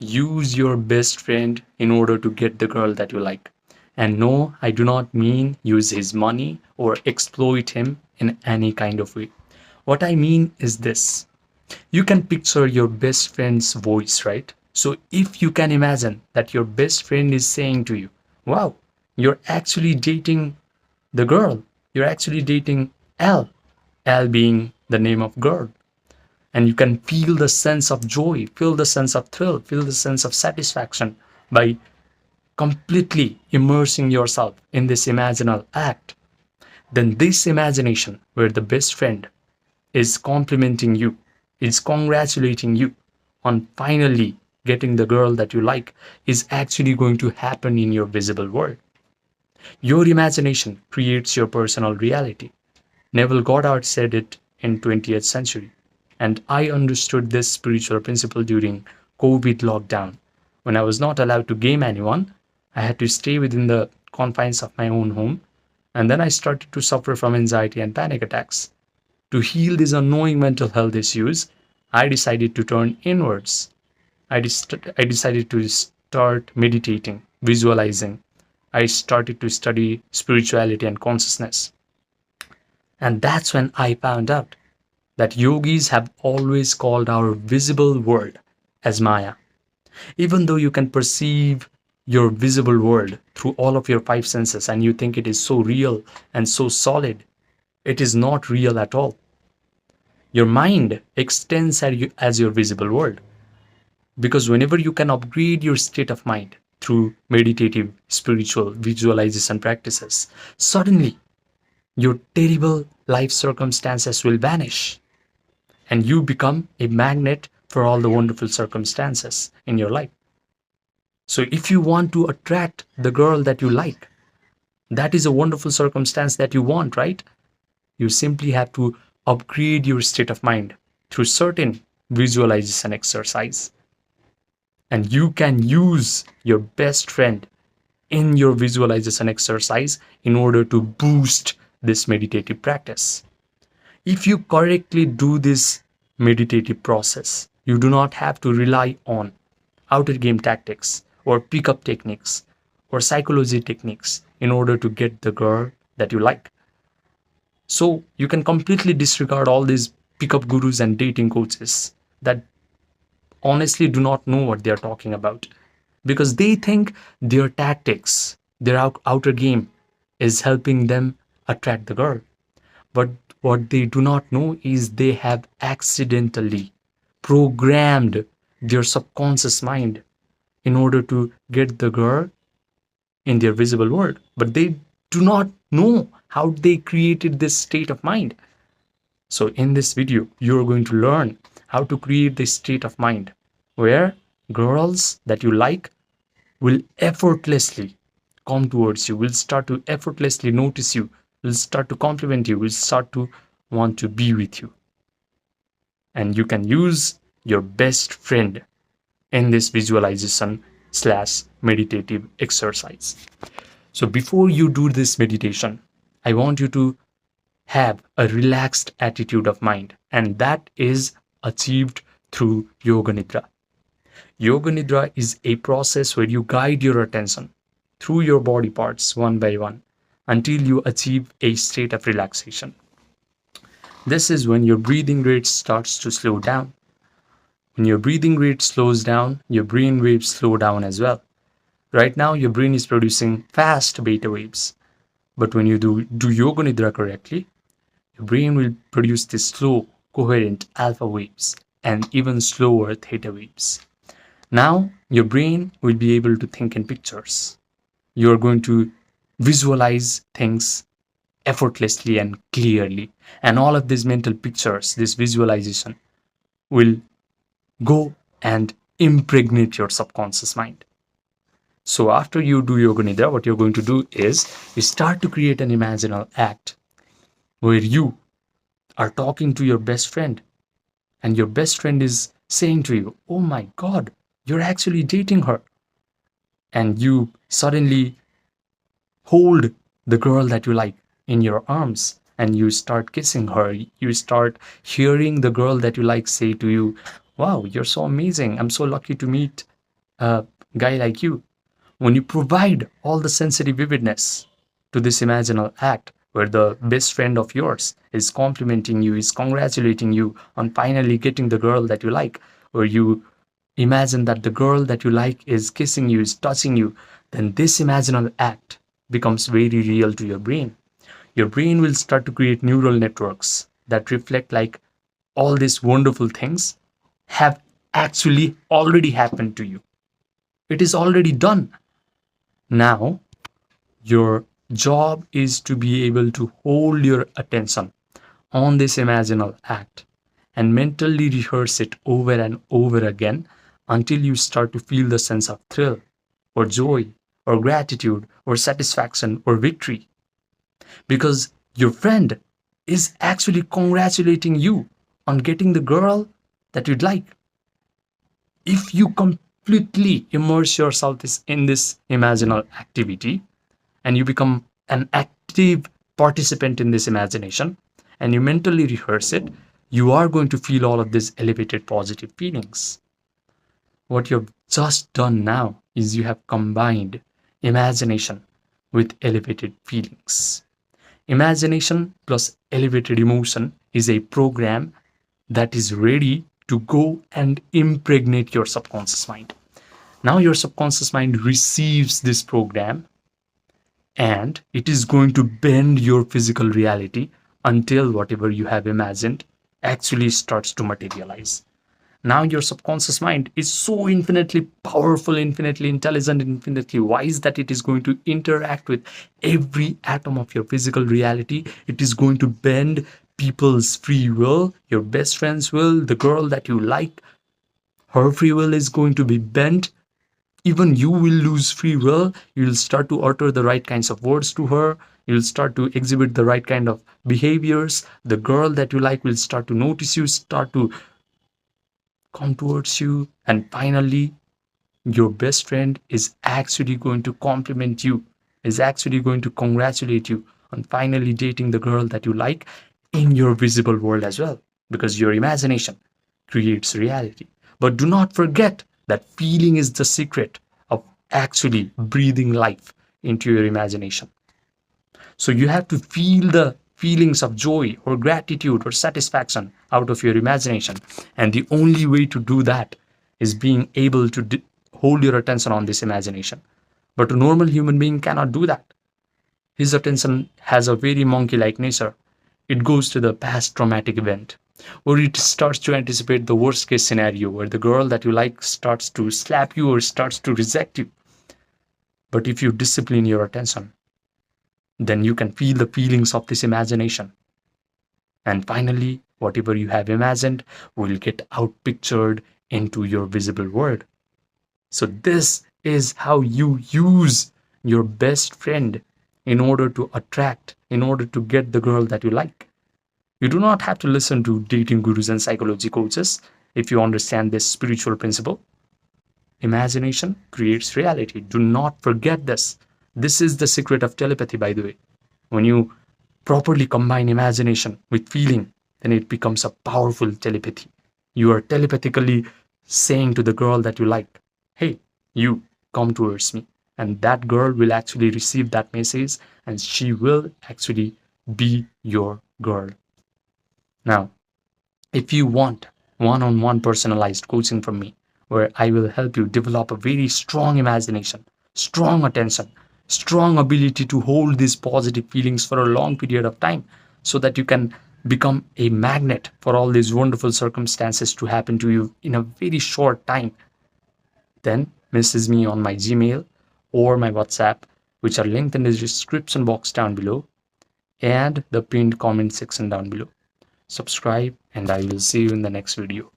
Use your best friend in order to get the girl that you like. And no, I do not mean use his money or exploit him in any kind of way. What I mean is this. You can picture your best friend's voice, right? So if you can imagine that your best friend is saying to you, wow, you're actually dating the girl, you're actually dating L, L being the name of girl, and you can feel the sense of joy, feel the sense of thrill, feel the sense of satisfaction by completely immersing yourself in this imaginal act. Then this imagination where the best friend is complimenting you, is congratulating you on finally getting the girl that you like, is actually going to happen in your visible world. Your imagination creates your personal reality. Neville Goddard said it in 20th century, and I understood this spiritual principle during COVID lockdown. When I was not allowed to game anyone, I had to stay within the confines of my own home, and then I started to suffer from anxiety and panic attacks. To heal these unknowing mental health issues, I decided to turn inwards. I decided to start meditating, visualizing. I started to study spirituality and consciousness. And that's when I found out that yogis have always called our visible world as Maya. Even though you can perceive your visible world through all of your five senses and you think it is so real and so solid, it is not real at all. Your mind extends as your visible world. Because whenever you can upgrade your state of mind through meditative, spiritual visualization practices, suddenly your terrible life circumstances will vanish and you become a magnet for all the wonderful circumstances in your life. So if you want to attract the girl that you like, that is a wonderful circumstance that you want, right? You simply have to upgrade your state of mind through certain visualization exercise. And you can use your best friend in your visualization exercise in order to boost this meditative practice. If you correctly do this meditative process, you do not have to rely on outer game tactics or pickup techniques or psychology techniques in order to get the girl that you like. So you can completely disregard all these pickup gurus and dating coaches that honestly do not know what they are talking about because they think their tactics, their outer game is helping them attract the girl. But what they do not know is they have accidentally programmed their subconscious mind in order to get the girl in their visible world. But they do not know how they created this state of mind. So in this video, you're going to learn how to create this state of mind where girls that you like will effortlessly come towards you, will start to effortlessly notice you, will start to compliment you, will start to want to be with you. And you can use your best friend in this visualization slash meditative exercise. So before you do this meditation, I want you to have a relaxed attitude of mind, and that is achieved through Yoga Nidra. Yoga Nidra is a process where you guide your attention through your body parts one by one until you achieve a state of relaxation. This is when your breathing rate starts to slow down. When your breathing rate slows down, your brain waves slow down as well. Right now, your brain is producing fast beta waves. But when you do Yoga Nidra correctly, your brain will produce these slow, coherent alpha waves and even slower theta waves. Now, your brain will be able to think in pictures. You are going to visualize things effortlessly and clearly. And all of these mental pictures, this visualization, will go and impregnate your subconscious mind. So after you do Yoga Nidra, what you're going to do is you start to create an imaginal act where you are talking to your best friend and your best friend is saying to you, oh my God, you're actually dating her. And you suddenly hold the girl that you like in your arms and you start kissing her. You start hearing the girl that you like say to you, wow, you're so amazing. I'm so lucky to meet a guy like you, when you provide all the sensory vividness to this imaginal act where the best friend of yours is complimenting you, is congratulating you on finally getting the girl that you like, or you imagine that the girl that you like is kissing you, is touching you, then this imaginal act becomes very real to your brain. Your brain will start to create neural networks that reflect like all these wonderful things have actually already happened to you. It is already done. Now, your job is to be able to hold your attention on this imaginal act and mentally rehearse it over and over again until you start to feel the sense of thrill or joy or gratitude or satisfaction or victory. Because your friend is actually congratulating you on getting the girl that you'd like. If you completely immerse yourself in this imaginal activity and you become an active participant in this imagination and you mentally rehearse it, you are going to feel all of these elevated positive feelings. What you've just done now is you have combined imagination with elevated feelings. Imagination plus elevated emotion is a program that is ready to go and impregnate your subconscious mind. Now your subconscious mind receives this program and it is going to bend your physical reality until whatever you have imagined actually starts to materialize. Now your subconscious mind is so infinitely powerful, infinitely intelligent, infinitely wise that it is going to interact with every atom of your physical reality. It is going to bend people's free will, your best friend's will, the girl that you like, her free will is going to be bent. Even you will lose free will. You'll start to utter the right kinds of words to her. You'll start to exhibit the right kind of behaviors. The girl that you like will start to notice you, start to come towards you. And finally, your best friend is actually going to compliment you, is actually going to congratulate you on finally dating the girl that you like in your visible world as well, because your imagination creates reality. But do not forget that feeling is the secret of actually breathing life into your imagination. So you have to feel the feelings of joy or gratitude or satisfaction out of your imagination. And the only way to do that is being able to hold your attention on this imagination. But a normal human being cannot do that. His attention has a very monkey-like nature. It goes to the past traumatic event, or it starts to anticipate the worst case scenario where the girl that you like starts to slap you or starts to reject you. But if you discipline your attention, then you can feel the feelings of this imagination. And finally, whatever you have imagined will get outpictured into your visible world. So this is how you use your best friend in order to attract, in order to get the girl that you like. You do not have to listen to dating gurus and psychology coaches if you understand this spiritual principle. Imagination creates reality. Do not forget this. This is the secret of telepathy, by the way. When you properly combine imagination with feeling, then it becomes a powerful telepathy. You are telepathically saying to the girl that you like, hey, you come towards me. And that girl will actually receive that message and she will actually be your girl. Now, if you want one-on-one personalized coaching from me, where I will help you develop a very strong imagination, strong attention, strong ability to hold these positive feelings for a long period of time so that you can become a magnet for all these wonderful circumstances to happen to you in a very short time, then message me on my Gmail or my WhatsApp, which are linked in the description box down below and the pinned comment section down below. Subscribe and I will see you in the next video.